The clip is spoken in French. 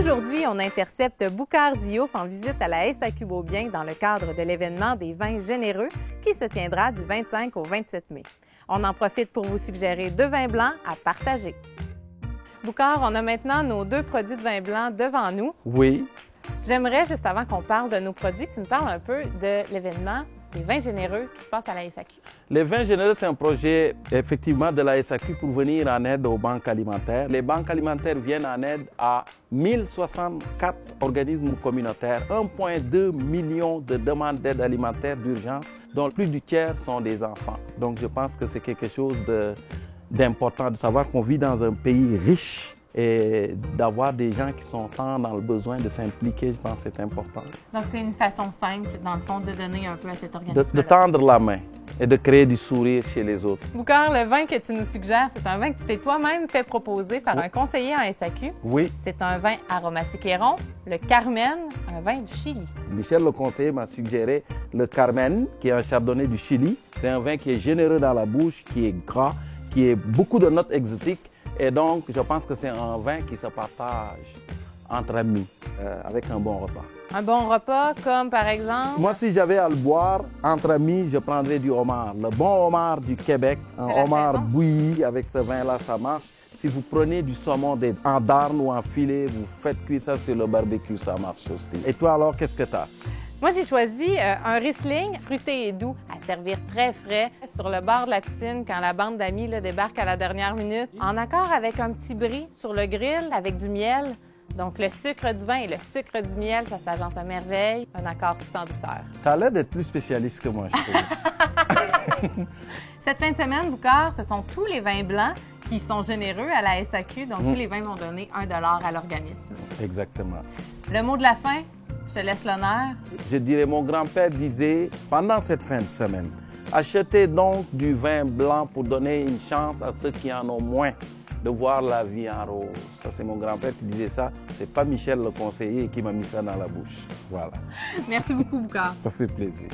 Aujourd'hui, on intercepte Boucard Diouf en visite à la SAQ Beaubien dans le cadre de l'événement des vins généreux qui se tiendra du 25 au 27 mai. On en profite pour vous suggérer 2 vins blancs à partager. Boucard, on a maintenant nos 2 produits de vin blanc devant nous. Oui. J'aimerais, juste avant qu'on parle de nos produits, que tu nous parles un peu de l'événement des vins généreux qui se passe à la SAQ. Les vins généreux, c'est un projet effectivement de la SAQ pour venir en aide aux banques alimentaires. Les banques alimentaires viennent en aide à 1064 organismes communautaires, 1,2 million de demandes d'aide alimentaire d'urgence, dont plus du tiers sont des enfants. Donc je pense que c'est quelque chose d'important de savoir qu'on vit dans un pays riche et d'avoir des gens qui sont tant dans le besoin de s'impliquer, je pense que c'est important. Donc c'est une façon simple, dans le fond, de donner un peu à cet organisme. De tendre la main et de créer du sourire chez les autres. Boucard, le vin que tu nous suggères, c'est un vin que tu t'es toi-même fait proposer par un conseiller en SAQ. Oui. C'est un vin aromatique et rond, le Carmen, un vin du Chili. Michel, le conseiller, m'a suggéré le Carmen, qui est un chardonnay du Chili. C'est un vin qui est généreux dans la bouche, qui est gras, qui a beaucoup de notes exotiques. Et donc, je pense que c'est un vin qui se partage entre amis, avec un bon repas. Un bon repas, comme par exemple? Moi, si j'avais à le boire entre amis, je prendrais du homard. Le bon homard du Québec, un homard bouilli avec ce vin-là, ça marche. Si vous prenez du saumon en darne ou en filet, vous faites cuire ça sur le barbecue, ça marche aussi. Et toi alors, qu'est-ce que tu as? Moi, j'ai choisi un Riesling fruité et doux à servir très frais sur le bord de la piscine quand la bande d'amis débarque à la dernière minute, en accord avec un petit brie sur le grill avec du miel. Donc, le sucre du vin et le sucre du miel, ça s'agence à merveille. Un accord tout en douceur. Tu as l'air d'être plus spécialiste que moi, je trouve. Cette fin de semaine, Boucard, ce sont tous les vins blancs qui sont généreux à la SAQ. Donc, tous les vins vont donner 1 $ à l'organisme. Exactement. Le mot de la fin? Je te laisse l'honneur. Je dirais, mon grand-père disait, pendant cette fin de semaine, achetez donc du vin blanc pour donner une chance à ceux qui en ont moins de voir la vie en rose. Ça, c'est mon grand-père qui disait ça. C'est pas Michel, le conseiller, qui m'a mis ça dans la bouche. Voilà. Merci beaucoup, Boucard. Ça fait plaisir.